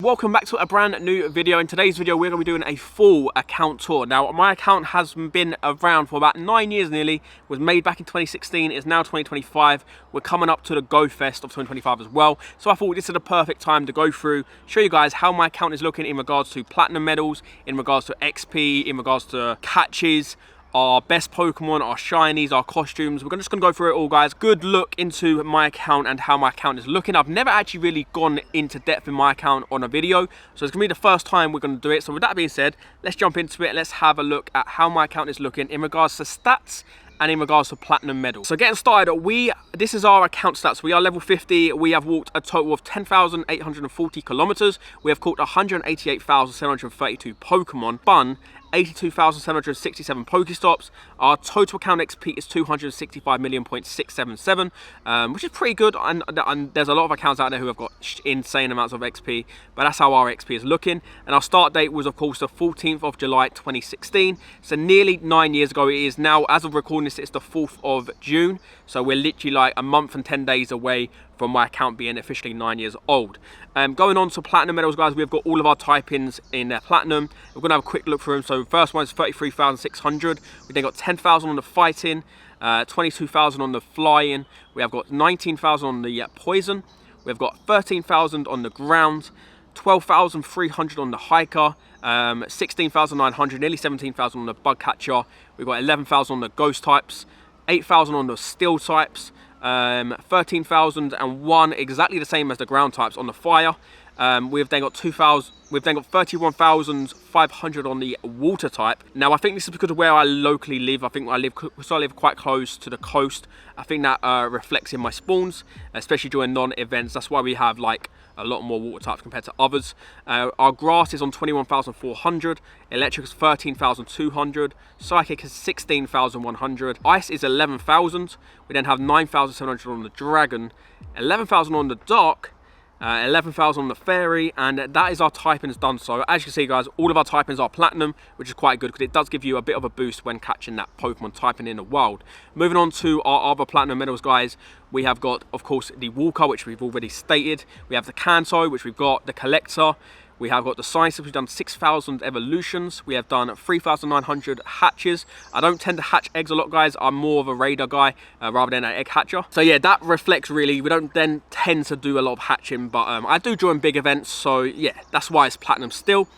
Welcome back to a brand new video. In today's video we're going to be doing a full account tour. Now my account has been around for about 9 years nearly. It was made back in 2016, it's now 2025. We're coming up to the Go Fest of 2025 as well. So I thought this is the perfect time to go through, show you guys how my account is looking in regards to platinum medals, in regards to XP, in regards to catches, our best Pokemon, our shinies, our costumes. We're just going to go through it all, guys. Good look into my account and how my account is looking. I've never actually really gone into depth in my account on a video, so it's going to be the first time we're going to do it. So with that being said, let's jump into it. Let's have a look at how my account is looking in regards to stats and in regards to platinum medals. So getting started, this is our account stats. We are level 50. We have walked a total of 10,840 kilometers. We have caught 188,732 Pokemon, spun 82,767 Pokestops. Our total account XP is 265,677,000, which is pretty good. And there's a lot of accounts out there who have got insane amounts of XP, but that's how our XP is looking. And our start date was, of course, the 14th of July 2016. So nearly 9 years ago. It is now, as of recording this, it's the 4th of June. So we're literally like a month and 10 days away from my account being officially 9 years old. Going on to platinum medals, guys, we've got all of our type-ins in platinum. We're going to have a quick look through them. So first one is 33,600. We then got 10,000 on the fighting, 22,000 on the flying. We have got 19,000 on the poison. We've got 13,000 on the ground, 12,300 on the hiker, 16,900, nearly 17,000 on the bug catcher. We've got 11,000 on the ghost types, 8,000 on the steel types, 13,001, exactly the same as the ground types on the fire. We've then got 31,500 on the water type. Now I think this is because of where I locally live. I live quite close to the coast. I think that reflects in my spawns, especially during non-events. That's why we have like a lot more water types compared to others. Our grass is on 21,400, electric is 13,200, psychic is 16,100, ice is 11,000. We then have 9,700 on the dragon, 11,000 on the dark, 11,000 on the fairy, and that is our typings done. So as you can see, guys, all of our typings are platinum, which is quite good because it does give you a bit of a boost when catching that Pokemon typing in the wild. Moving on to our other platinum medals, guys, we have got, of course, the Walker, which we've already stated. We have the Kanto, which we've got, the Collector. We have got the Sciences, we've done 6,000 evolutions. We have done 3,900 hatches. I don't tend to hatch eggs a lot, guys. I'm more of a raider guy rather than an egg hatcher. So yeah, that reflects really, we don't then tend to do a lot of hatching, but I do join big events. So yeah, that's why it's platinum still.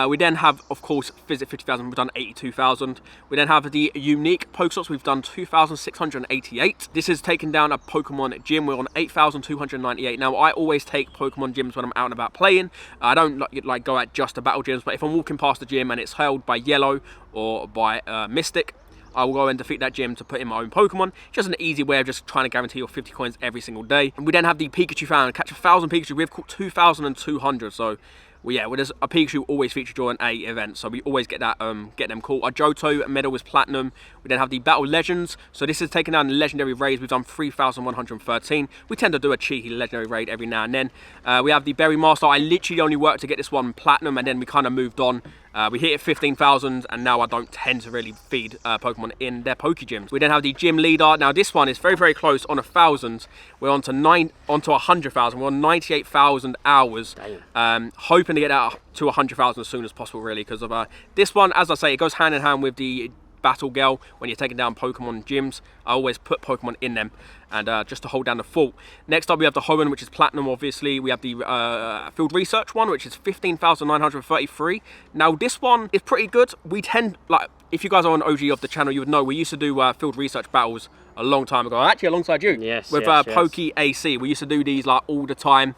We then have, of course, Visit 50,000, we've done 82,000. We then have the unique Pokestops, we've done 2,688. This is taken down a Pokemon gym, we're on 8,298. Now, I always take Pokemon gyms when I'm out and about playing. I don't like go at just the battle gyms, but if I'm walking past the gym and it's held by Yellow or by Mystic, I will go and defeat that gym to put in my own Pokemon. Just an easy way of just trying to guarantee your 50 coins every single day. And we then have the Pikachu found. Catch 1,000 Pikachu, we've caught 2,200, so well, yeah, there's a Pikachu always featured during a event, so we always get that, get them caught. Our Johto medal was platinum. We then have the Battle Legends, so this is taken down the legendary raids. We've done 3,113. We tend to do a cheeky legendary raid every now and then. We have the Berry Master. I literally only worked to get this one platinum, and then we kind of moved on. We hit 15,000, and now I don't tend to really feed Pokemon in their Poke Gyms. We then have the Gym Leader. Now this one is very, very close on 1,000. We're on to 100,000. We're on 98,000 hours. Hoping to get out to 100,000 as soon as possible, really, because of this one. As I say, it goes hand in hand with the Battle Girl. When you're taking down Pokemon gyms, I always put Pokemon in them, and just to hold down the fort. Next up, we have the Hoenn, which is platinum, obviously. We have the Field Research one, which is 15,933. Now this one is pretty good. We tend, like, if you guys are an OG of the channel, you would know we used to do Field Research battles a long time ago, actually alongside you. Yes, with Poke AC. We used to do these like all the time.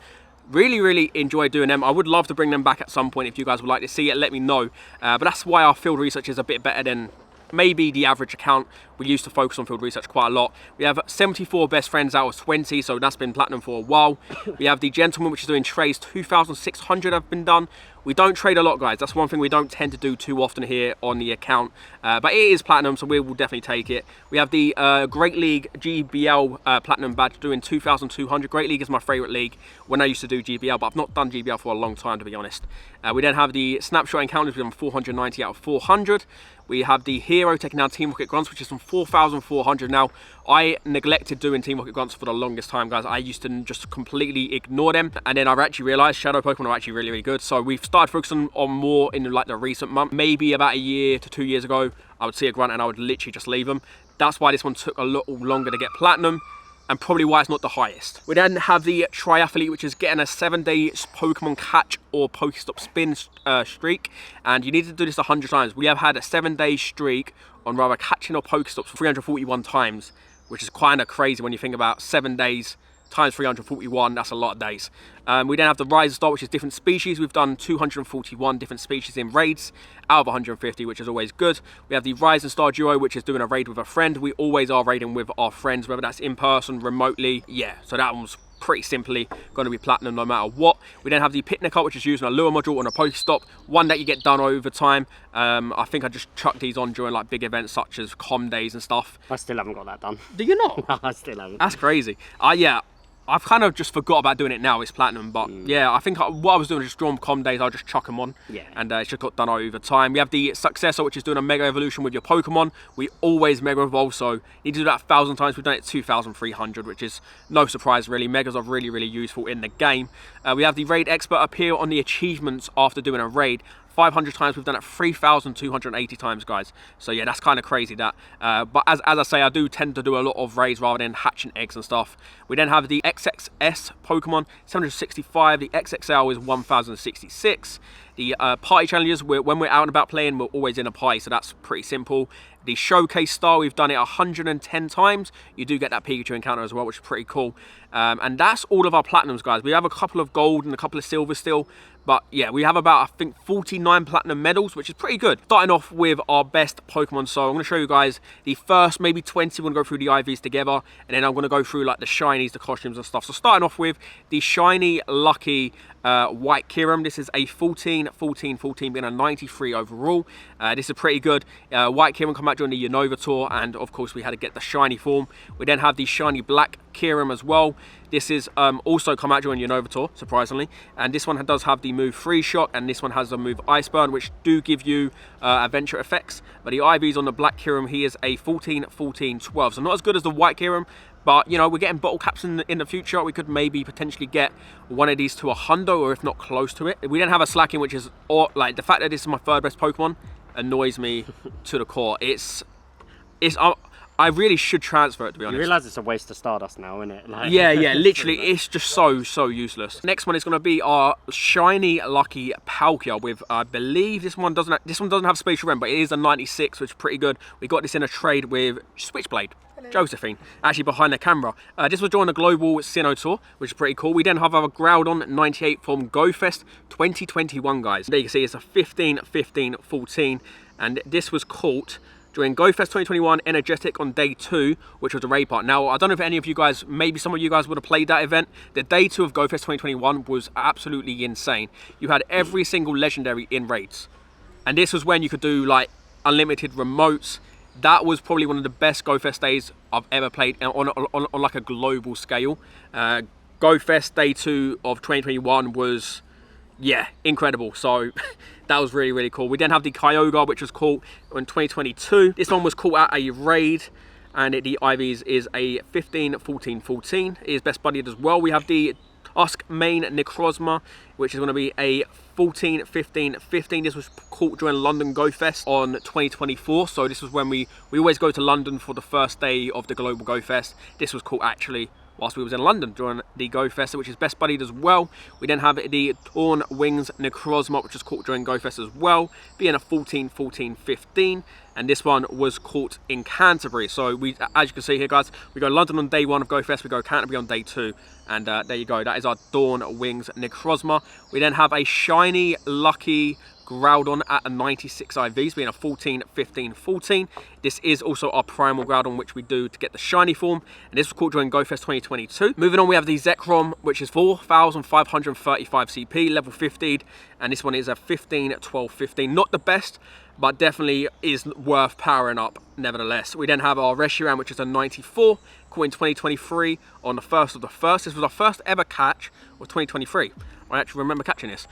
Really enjoy doing them. I would love to bring them back at some point. If you guys would like to see it, let me know. But that's why our Field Research is a bit better than maybe the average account. We used to focus on Field Research quite a lot. We have 74 best friends out of 20, so that's been platinum for a while. We have the Gentleman, which is doing trades. 2,600 have been done. We don't trade a lot, guys. That's one thing we don't tend to do too often here on the account. But it is platinum, so we will definitely take it. We have the Great League GBL platinum badge doing 2,200. Great League is my favourite league when I used to do GBL, but I've not done GBL for a long time, to be honest. We then have the Snapshot Encounters, we've done 490 out of 400. We have the hero taking down Team Rocket Grunts, which is from 4,400. Now, I neglected doing Team Rocket Grunts for the longest time, guys. I used to just completely ignore them, and then I've actually realized Shadow Pokemon are actually really, really good. So we've started focusing on more in like the recent month. Maybe about a year to 2 years ago, I would see a Grunt and I would literally just leave them. That's why this one took a lot longer to get platinum, and probably why it's not the highest. We then have the Triathlete, which is getting a 7-day Pokemon catch or Pokestop spin streak, and you need to do this 100 times. We have had a 7-day streak on rather catching or Pokestops 341 times, which is kind of crazy when you think about 7 days times 341, that's a lot of days. We then have the Rise Star, which is different species. We've done 241 different species in raids out of 150, which is always good. We have the Rise and Star Duo, which is doing a raid with a friend. We always are raiding with our friends, whether that's in person, remotely. Yeah, so that one's pretty simply going to be platinum no matter what. We then have the Picnic, which is using a lure module on a Pokestop, one that you get done over time. I think I just chucked these on during like big events such as Com days and stuff. I still haven't got that done. Do you not? No, I still haven't. That's crazy. Yeah, I've kind of just forgot about doing it now. It's platinum, but yeah, I think what I was doing was just drawing Com days. I'll just chuck them on, and it's just got done over time. We have the Successor, which is doing a Mega Evolution with your Pokemon. We always Mega Evolve, so you need to do that 1,000 times. We've done it 2,300, which is no surprise really. Megas are really, really useful in the game. We have the Raid Expert appear on the achievements after doing a raid. 500 times. We've done it 3,280 times, guys. So yeah, that's kind of crazy that. But as I say, I do tend to do a lot of raids rather than hatching eggs and stuff. We then have the XXS Pokemon, 765. The XXL is 1,066. The party challenges, when we're out and about playing, we're always in a party, so that's pretty simple. The Showcase Star, we've done it 110 times. You do get that Pikachu encounter as well, which is pretty cool. And that's all of our platinums, guys. We have a couple of gold and a couple of silver still. But yeah, we have about, I think, 49 platinum medals, which is pretty good. Starting off with our best Pokemon. So I'm going to show you guys the first maybe 20. We're going to go through the IVs together. And then I'm going to go through like the shinies, the costumes and stuff. So starting off with the shiny, lucky White Kyurem. This is a 14, 14, 14, being a 93 overall. This is pretty good. White Kyurem come out during the Unova tour, and of course we had to get the shiny form. We then have the shiny Black Kyurem as well. This is also come out during Unova tour, surprisingly, and this one does have the move Free Shock, and this one has the move Ice Burn, which do give you adventure effects. But the IVs on the Black Kyurem, he is a 14, 14, 12, so not as good as the White Kyurem. But, you know, we're getting bottle caps in the future. We could maybe potentially get one of these to a Hundo, or if not close to it. We then have a Slacking, which is, like, the fact that this is my third best Pokemon annoys me to the core. I really should transfer it, to be honest. You realise it's a waste of Stardust now, isn't it? Like, yeah, literally, it's just so useless. Next one is going to be our shiny lucky Palkia with, I believe this one doesn't have Spatial Rem, but it is a 96, which is pretty good. We got this in a trade with Switchblade. Josephine, actually behind the camera. This was during the Global Sinnoh Tour, which is pretty cool. We then have our Groudon 98 from GoFest 2021, guys. There you can see it's a 15, 15, 14, and this was caught during GoFest 2021 Energetic on day 2, which was the raid part. Now, I don't know if any of you guys, maybe some of you guys would have played that event. The day 2 of GoFest 2021 was absolutely insane. You had every single legendary in raids. And this was when you could do like unlimited remotes. That was probably one of the best GoFest days I've ever played on like a global scale. GoFest day 2 of 2021 was, yeah, incredible. So that was really, really cool. We then have the Kyogre, which was caught in 2022. This one was caught at a raid, and the IVs is a 15, 14, 14. It is best buddied as well. We have the Tusk Main Necrozma, which is going to be a 14, 15, 15. This was caught during London Go Fest on 2024. So this was when we always go to London for the first day of the Global Go Fest. This was caught actually whilst we was in London during the Go Fest, which is best buddied as well. We then have the Torn Wings Necrozma, which was caught during Go Fest as well, being a 14, 14, 15. And this one was caught in Canterbury. So we, as you can see here, guys, we go London on day 1 of Go Fest, we go Canterbury on day 2. And there you go, that is our Dawn Wings Necrozma. We then have a shiny, lucky Groudon at a 96 IVs, being a 14, 15, 14. This is also our Primal Groudon, which we do to get the shiny form. And this was caught during GoFest 2022. Moving on, we have the Zekrom, which is 4,535 CP, level 50. And this one is a 15, 12, 15. Not the best, but definitely is worth powering up nevertheless. We then have our Reshiram, which is a 94, caught in 2023 on the 1st of the 1st. This was our first ever catch of 2023. I actually remember catching this.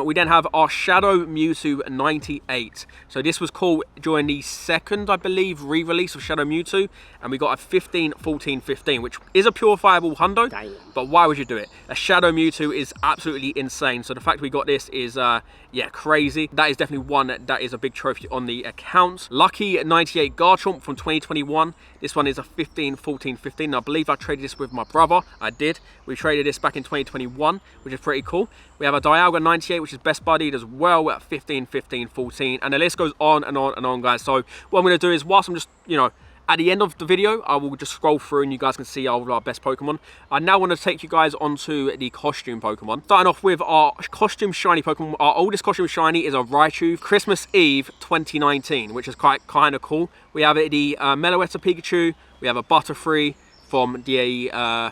We then have our Shadow Mewtwo 98. So this was called during the second, I believe, re-release of Shadow Mewtwo. And we got a 15, 14, 15, which is a purifiable Hundo. Damn. But why would you do it? A Shadow Mewtwo is absolutely insane. So the fact we got this is, yeah, crazy. That is definitely one that is a big trophy on the account. Lucky 98 Garchomp from 2021. This one is a 15, 14, 15. I believe I traded this with my brother. I did. We traded this back in 2021, which is pretty cool. We have a Dialga 98, which is best buddied as well at 15, 15, 14. And the list goes on and on and on, guys. So what I'm going to do is, whilst I'm just, you know, at the end of the video, I will just scroll through and you guys can see all of our best Pokemon. I now want to take you guys onto the costume Pokemon. Starting off with our costume shiny Pokemon. Our oldest costume shiny is a Raichu Christmas Eve 2019, which is kind of cool. We have the Meloetta Pikachu. We have a Butterfree from the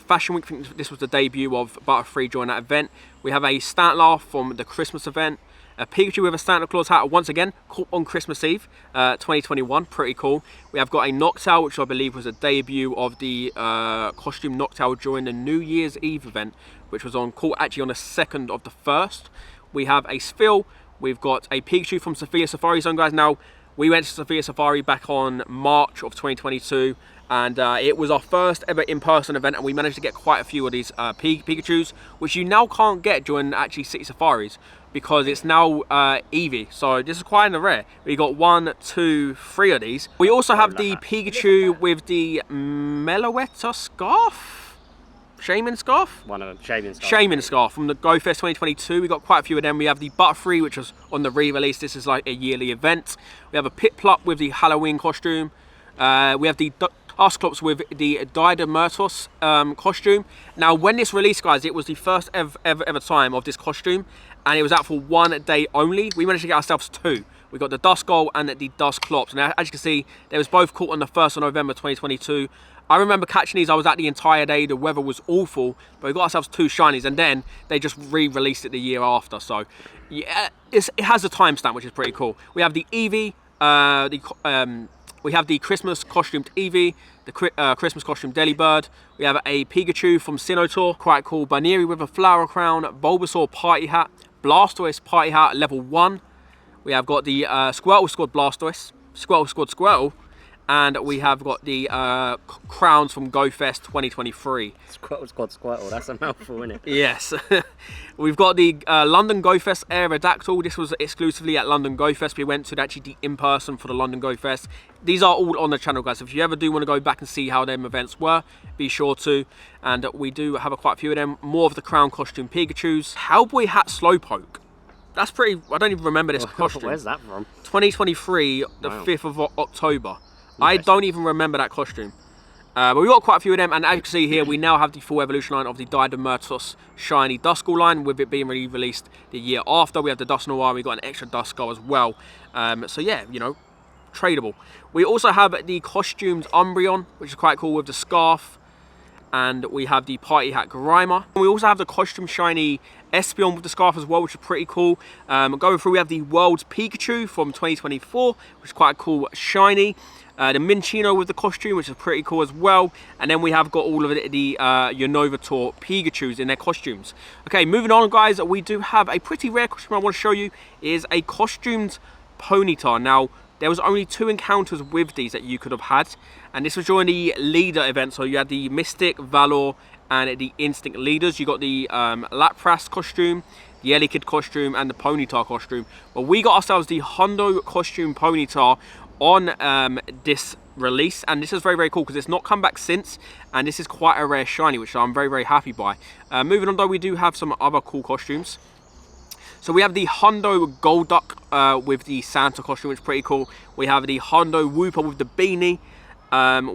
Fashion Week. I think this was the debut of Butterfree during that event. We have a Stantler from the Christmas event. A Pikachu with a Santa Claus hat, once again, caught on Christmas Eve, 2021, pretty cool. We have got a Noctowl, which I believe was a debut of the costume Noctowl during the New Year's Eve event, which was caught actually on the 2nd of the 1st. We have a Sphill. We've got a Pikachu from Sophia Safari Zone, guys. Now, we went to Sophia Safari back on March of 2022, and it was our first ever in-person event, and we managed to get quite a few of these Pikachus, which you now can't get during actually City Safaris, because it's now Eevee. So this is quite rare. We got 1, 2, 3 of these. We also have the Pikachu with the Meloetta Scarf? Shaman Scarf? One of them, Shaman Scarf. Shaman Scarf from the Go Fest 2022. We got quite a few of them. We have the Butterfree, which was on the re-release. This is like a yearly event. We have a Piplup with the Halloween costume. We have the Asclops with the Diadermurtos costume. Now, when this released, guys, it was the first ever time of this costume, and it was out for 1 day only. We managed to get ourselves 2. We got the Duskull and the Dusclops. Now, as you can see, they was both caught on the 1st of November 2022. I remember catching these. I was at the entire day. The weather was awful, but we got ourselves 2 shinies, and then they just re-released it the year after. So, yeah, it has a timestamp, which is pretty cool. We have the Eevee, we have the Christmas costumed Eevee, the Christmas costume Delibird. We have a Pikachu from Sinnoh, quite cool. Baneri with a flower crown, Bulbasaur party hat, Blastoise party hat level 1. We have got the Squirtle Squad Blastoise, Squirtle Squad Squirtle, and we have got the crowns from Go Fest 2023. Squirtle Squad Squirtle, that's a mouthful, isn't it? Yes. We've got the London Go Fest Aerodactyl. This was exclusively at London Go Fest. We went to actually the in-person for the London Go Fest. These are all on the channel, guys. If you ever do want to go back and see how them events were, be sure to. And we do have quite a few of them. More of the crown costume Pikachus. Hellboy hat Slowpoke. That's pretty, I don't even remember this costume. Where's that from? 2023, the 5th of October. I don't even remember that costume. But we got quite a few of them, and as you can see here, we now have the full evolution line of the Diadermurtos Shiny Duskull line, with it being released the year after. We have the Dust Noir, we got an extra Duskull as well. So yeah, you know, tradable. We also have the costumed Umbreon, which is quite cool, with the scarf. And we have the party hat Grimer. We also have the costume shiny Espeon with the scarf as well, which is pretty cool. Going through, we have the World's Pikachu from 2024, which is quite a cool shiny. The Minccino with the costume, which is pretty cool as well. And then we have got all of the Unova Pikachus in their costumes. Okay, moving on, guys, we do have a pretty rare costume I want to show you. Is a costumed Ponyta. Now, there was only 2 encounters with these that you could have had, and this was during the leader event. So you had the Mystic, Valor, and the Instinct leaders. You got the Lapras costume, the Elekid costume, and the Ponyta costume. But we got ourselves the Hundo costume Ponyta on this release, and this is very, very cool because it's not come back since, and this is quite a rare shiny, which I'm very, very happy by. Moving on, though, we do have some other cool costumes. So we have the Hundo Golduck with the Santa costume, which is pretty cool. We have the Hundo Wooper with the beanie.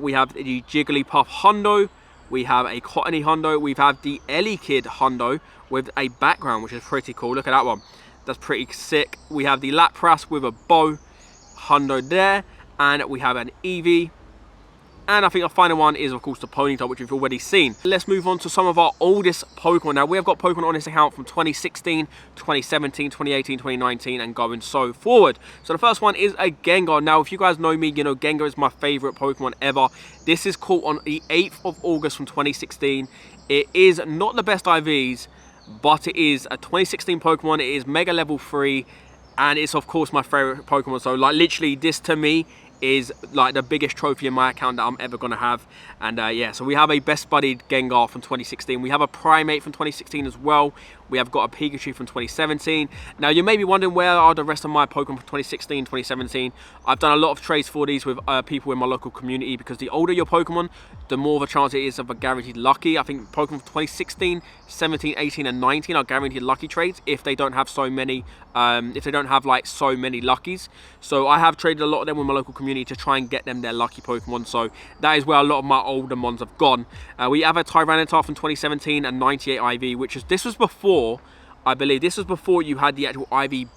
We have the Jigglypuff Hundo. We have a Cottony Hundo. We have the Elekid Hundo with a background, which is pretty cool. Look at that one. That's pretty sick. We have the Lapras with a bow Hundo there. And we have an Eevee. And I think our final one is, of course, the Ponyta, which we've already seen. Let's move on to some of our oldest Pokemon. Now, we have got Pokemon on this account from 2016, 2017, 2018, 2019, and going so forward. So the first one is a Gengar. Now, if you guys know me, you know Gengar is my favorite Pokemon ever. This is caught on the 8th of August from 2016. It is not the best IVs, but it is a 2016 Pokemon. It is Mega Level 3, and it's of course my favorite Pokemon. So like literally this to me is like the biggest trophy in my account that I'm ever gonna have. And yeah, so we have a Best Buddied Gengar from 2016. We have a Primate from 2016 as well. We have got a Pikachu from 2017. Now you may be wondering, where are the rest of my Pokemon from 2016, 2017? I've done a lot of trades for these with people in my local community, because the older your Pokemon, the more of a chance it is of a guaranteed lucky. I think Pokemon from 2016, 17, 18 and 19 are guaranteed lucky trades if they don't have so many like so many luckies. So I have traded a lot of them with my local community to try and get them their lucky Pokemon. So that is where a lot of my older ones have gone. We have a Tyranitar from 2017 and 98 IV, which is, this was before, I believe this was before you had the actual IV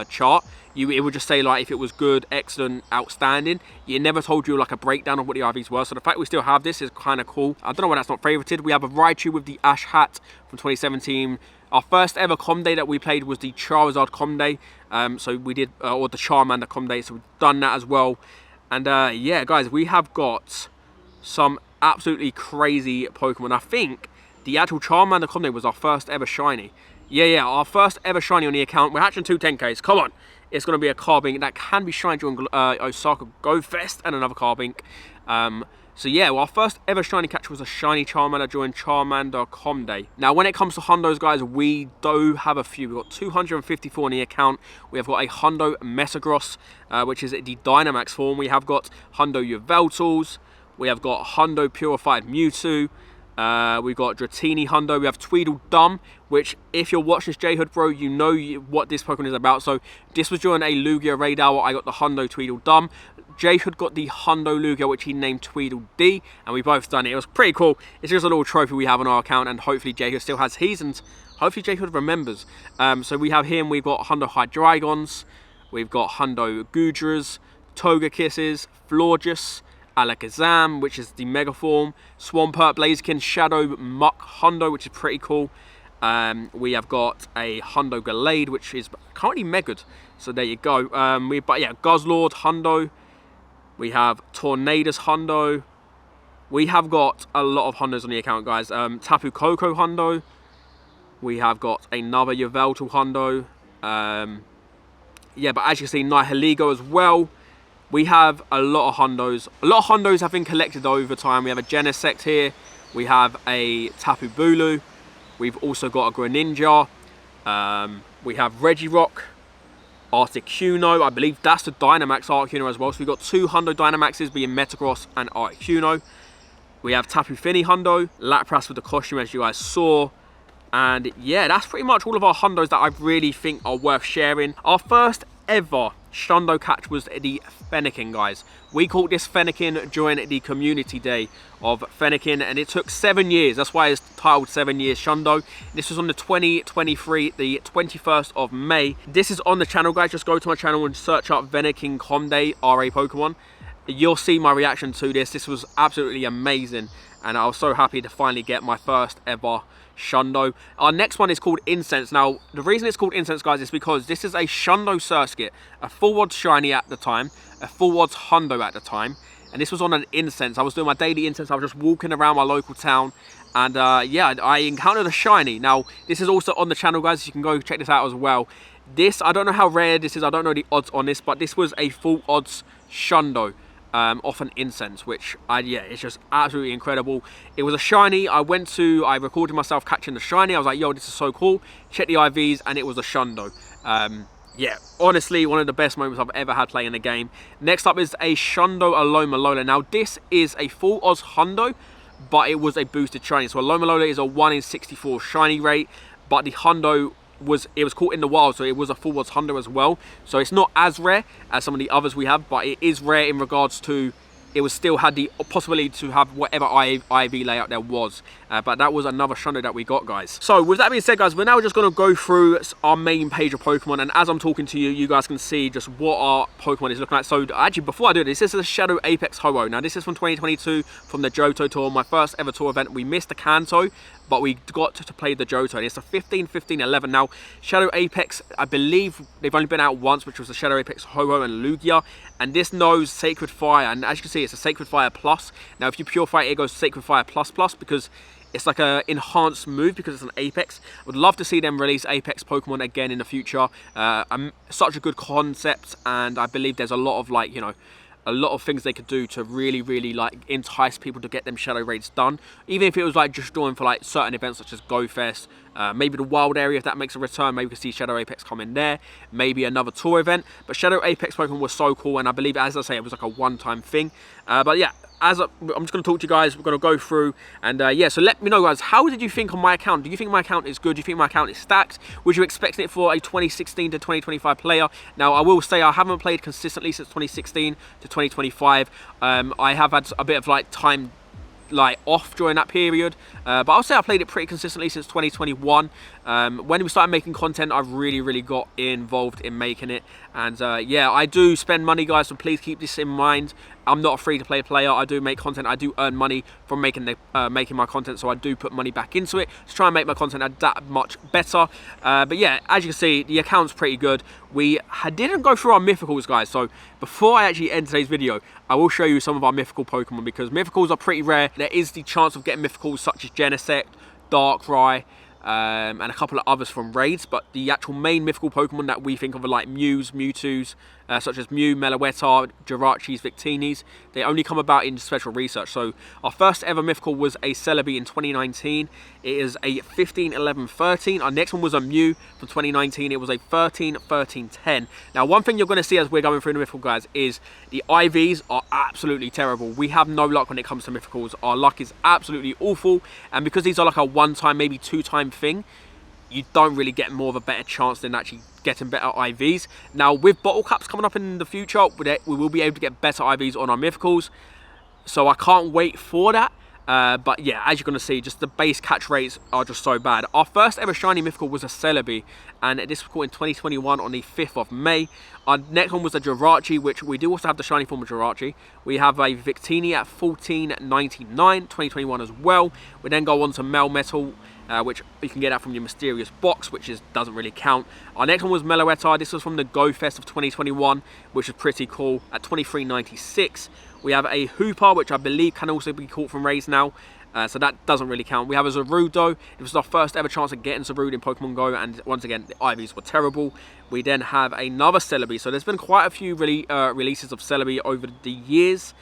chart. It would just say like if it was good, excellent, outstanding. It never told you like a breakdown of what the IVs were. So the fact we still have this is kind of cool. I don't know why that's not favorited. We have a Raichu with the Ash hat from 2017. Our first ever Com Day that we played was the Charizard Com Day. So we did, or the Charmander Com Day. So we've done that as well. And yeah, guys, we have got some absolutely crazy Pokemon. I think the actual Charmander Com Day was our first ever shiny. Yeah, our first ever shiny on the account. We're hatching 2 10Ks. Come on. It's going to be a Carbink that can be shiny during Osaka Go Fest, and another Carbink. So yeah, well, our first ever shiny catch was a shiny Charmander during Charmander Com Day. Now, when it comes to Hundos, guys, we do have a few. We've got 254 on the account. We have got a Hundo Metagross, which is the Dynamax form. We have got Hundo Yveltals. We have got Hundo Purified Mewtwo. We've got Dratini Hundo. We have Tweedledum, which if you're watching this J-Hood, bro, you know what this Pokemon is about. So this was during a Lugia Raid Hour. I got the Hundo Tweedledum. J-Hood got the Hundo Lugia, which he named Tweedledee, and we both done it. It was pretty cool. It's just a little trophy we have on our account, and hopefully J-Hood still has his, and hopefully J-Hood remembers. So we have him. We've got Hundo Hydreigons. We've got Hundo Goodras, Togekisses, Florges, Alakazam, which is the Mega Form, Swampert, Blaziken, Shadow, Muck, Hundo, which is pretty cool. We have got a Hundo Gallade, which is currently Megad. So there you go. But yeah, Guzzlord, Hundo. We have Tornadus Hundo. We have got a lot of Hundos on the account, guys. Tapu Koko Hundo. We have got another Yveltal Hundo. Yeah, but as you can see, Nihiligo as well. We have a lot of Hundos. A lot of Hundos have been collected over time. We have a Genesect here. We have a Tapu Bulu. We've also got a Greninja. We have Regirock. Articuno. I believe that's the Dynamax Articuno as well. So we've got 2 Hundo Dynamaxes, being Metagross and Articuno. We have Tapu Fini Hundo. Lapras with the costume, as you guys saw. And yeah, that's pretty much all of our Hundos that I really think are worth sharing. Our first ever Shundo catch was the Fennekin, guys. We caught this Fennekin during the community day of Fennekin, and it took 7 years. That's why it's titled 7 Years Shundo. This was on the 2023, the 21st of May. This is on the channel, guys. Just go to my channel and search up Fennekin Com Day RA Pokemon. You'll see my reaction to this. This was absolutely amazing, and I was so happy to finally get my first ever Shundo. Our next one is called Incense. Now, the reason it's called Incense, guys, is because this is a Shundo Surskit, a full odds shiny at the time, a full odds Hundo at the time, and this was on an Incense. I was doing my daily Incense. I was just walking around my local town, and yeah, I encountered a shiny. Now, this is also on the channel, guys. You can go check this out as well. This, I don't know how rare this is. I don't know the odds on this, but this was a full odds Shundo. Off an Incense, which yeah, it's just absolutely incredible. It was a shiny. I recorded myself catching the shiny. I was like, yo, this is so cool. Check the IVs, and it was a Shundo. Yeah, honestly, one of the best moments I've ever had playing the game. Next up is a Shundo Alola. Now, this is a full Oz Hundo, but it was a boosted shiny. So Alola is a 1 in 64 shiny rate, but the Hundo was caught in the wild, so it was a full odds Hundo as well. So it's not as rare as some of the others we have, but it is rare in regards to it was still had the possibility to have whatever IV layout there was. But that was another Shundo that we got, guys. So with that being said, guys, we're now just going to go through our main page of Pokemon, and as I'm talking to you, you guys can see just what our Pokemon is looking like. So actually, before I do this is a Shadow Apex Ho-Oh. Now, this is from 2022, from the Johto Tour, my first ever tour event. We missed the Kanto, but we got to play the Johto, and it's a 15, 15, 11. Now, Shadow Apex, I believe they've only been out once, which was the Shadow Apex Ho-Oh and Lugia, and this knows Sacred Fire, and as you can see, it's a Sacred Fire Plus. Now, if you Purify it, it goes Sacred Fire Plus Plus, because it's like a enhanced move because it's an Apex. Would love to see them release Apex Pokemon again in the future. Such a good concept, and I believe there's a lot of like, you know, a lot of things they could do to really like entice people to get them shadow raids done, even if it was like just drawing for like certain events such as Go Fest, maybe the wild area if that makes a return. Maybe we could see Shadow Apex come in there, maybe another tour event. But Shadow Apex Pokemon was so cool, and I believe, as I say, it was like a one-time thing. But yeah, I'm just going to talk to you guys. We're going to go through, and yeah, so let me know, guys, how did you think on my account? Do you think my account is good? Do you think my account is stacked? Would you expect it for a 2016 to 2025 player? Now, I will say I haven't played consistently since 2016 to 2025. I have had a bit of like time like off during that period, but I'll say I played it pretty consistently since 2021. When we started making content, I've really got involved in making it, and yeah, I do spend money, guys, so please keep this in mind. I'm not a free-to-play player. I do make content. I do earn money from making my content, so I do put money back into it to try and make my content that much better. But yeah, as you can see, the account's pretty good. We didn't go through our mythicals, guys, so before I actually end today's video, I will show you some of our mythical Pokemon, because mythicals are pretty rare. There is the chance of getting mythicals such as Genesect, Darkrai, and a couple of others from raids, but the actual main mythical Pokemon that we think of are like Mews, Mewtwo's, such as Mew, Meloetta, Jirachis, Victinis. They only come about in special research. So our first ever mythical was a Celebi in 2019. It is a 15, 11, 13. Our next one was a Mew from 2019. It was a 13, 13, 10. Now, one thing you're going to see as we're going through the mythical, guys, is the IVs are absolutely terrible. We have no luck when it comes to mythicals. Our luck is absolutely awful, and because these are like a one-time, maybe two-time thing, you don't really get more of a better chance than actually getting better IVs. Now, with bottle caps coming up in the future, we will be able to get better IVs on our mythicals, so I can't wait for that. But yeah, as you're going to see, just the base catch rates are just so bad. Our first ever shiny mythical was a Celebi, and this was caught in 2021 on the 5th of May. Our next one was a Jirachi, which we do also have the shiny form of Jirachi. We have a Victini at 14.99, 2021 as well. We then go on to Melmetal, which you can get that from your mysterious box, which doesn't really count. Our next one was Meloetta. This was from the Go Fest of 2021, which is pretty cool, at 23.96. We have a Hooper, which I believe can also be caught from raids now, so that doesn't really count. We have a Zarudo. It was our first ever chance of getting Zarudo in Pokemon Go, and once again, the IVs were terrible. We then have another Celebi. So there's been quite a few releases of Celebi over the years.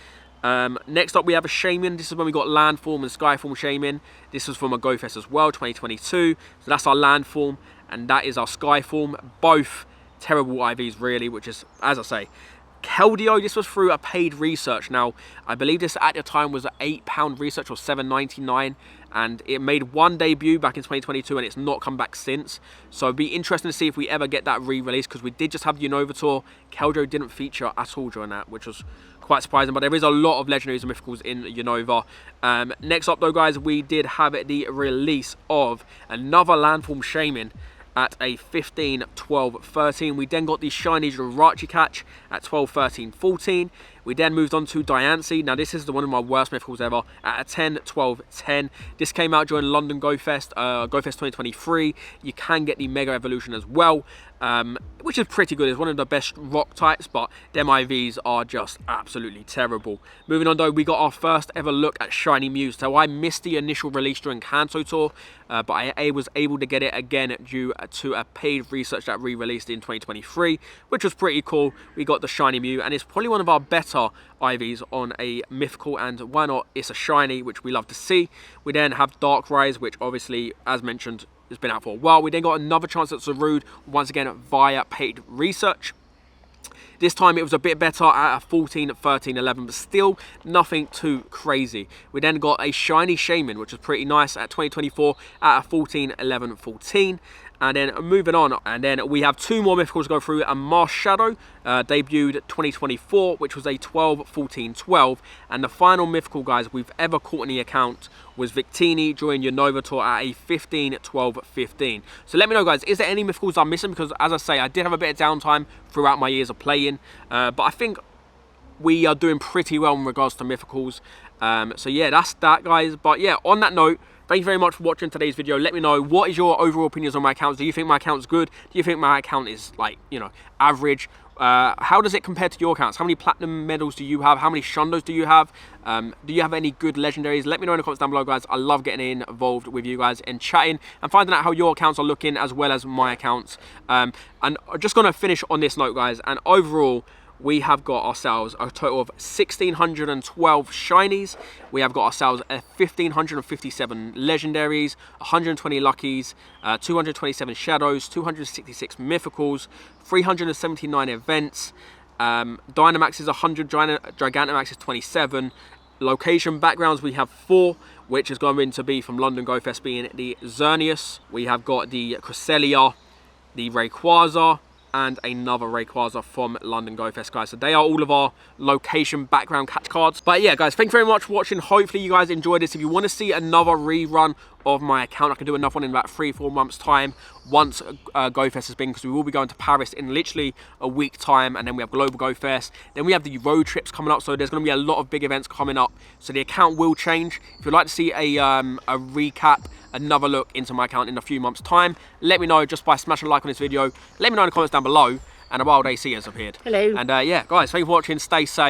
Next up, we have a Shaman. This is when we got Land Form and Sky Form Shaman. This was from a Go Fest as well, 2022. So that's our Land Form, and that is our Sky Form. Both terrible IVs, really, which is, as I say, Keldeo. This was through a paid research. Now, I believe this at the time was an £8 research or $7.99, and it made one debut back in 2022, and it's not come back since. So it'd be interesting to see if we ever get that re-release, because we did just have the Unova Tour. Keldeo didn't feature at all during that, which was quite surprising, but there is a lot of legendaries and mythicals in Unova. Next up though, guys, we did have the release of another Landform Shaman at a 15, 12, 13. We then got the shiny Jirachi catch at 12, 13, 14. We then moved on to Diancie. Now, this is one of my worst mythicals ever, at a 10, 12, 10. This came out during London Go Fest 2023. You can get the Mega Evolution as well, which is pretty good. It's one of the best rock types, but them IVs are just absolutely terrible. Moving on though, we got our first ever look at Shiny Mew. So I missed the initial release during Kanto Tour, but I was able to get it again due to a paid research that re-released in 2023, which was pretty cool. We got the Shiny Mew, and it's probably one of our better IVs on a mythical, and why not, it's a shiny, which we love to see. We then have Darkrai, which obviously, as mentioned, has been out for a while. We then got another chance at Zarude, once again via paid research. This time it was a bit better at a 14, 13, 11, but still nothing too crazy. We then got a shiny Shaman, which was pretty nice at 2024 at a 14, 11, 14. And then moving on, and then we have two more mythicals to go through. A Marsh Shadow debuted 2024, which was a 12, 14, 12. And the final mythical, guys, we've ever caught in the account was Victini during Unova Tour at a 15, 12, 15. So let me know, guys, is there any mythicals I'm missing? Because as I say, I did have a bit of downtime throughout my years of playing, but I think we are doing pretty well in regards to mythicals. So yeah, that's that, guys. But yeah, on that note, thank you very much for watching today's video. Let me know, what is your overall opinions on my accounts? Do you think my account's good? Do you think my account is, like, you know, average? How does it compare to your accounts? How many platinum medals do you have? How many Shundos do you have? Do you have any good legendaries? Let me know in the comments down below, guys. I love getting involved with you guys and chatting and finding out how your accounts are looking as well as my accounts. And I'm just going to finish on this note, guys. And overall, we have got ourselves a total of 1,612 shinies. We have got ourselves 1,557 legendaries, 120 luckies, 227 shadows, 266 mythicals, 379 events. Dynamax is 100, Gigantamax is 27. Location backgrounds, we have 4, which is going to be from London Go Fest, being the Xerneas. We have got the Cresselia, the Rayquaza, and another Rayquaza from London Go Fest, guys. So they are all of our location background catch cards. But yeah, guys, thank you very much for watching. Hopefully you guys enjoyed this. If you want to see another rerun of my account, I can do another one in about 3-4 months time once Go Fest has been, because we will be going to Paris in literally a week time, and then we have Global Go Fest, then we have the road trips coming up, so there's going to be a lot of big events coming up, so the account will change. If you'd like to see a recap, another look into my account in a few months time, let me know just by smashing a like on this video. Let me know in the comments down below. And a wild AC has appeared. Hello. And yeah, guys, thank you for watching. Stay safe.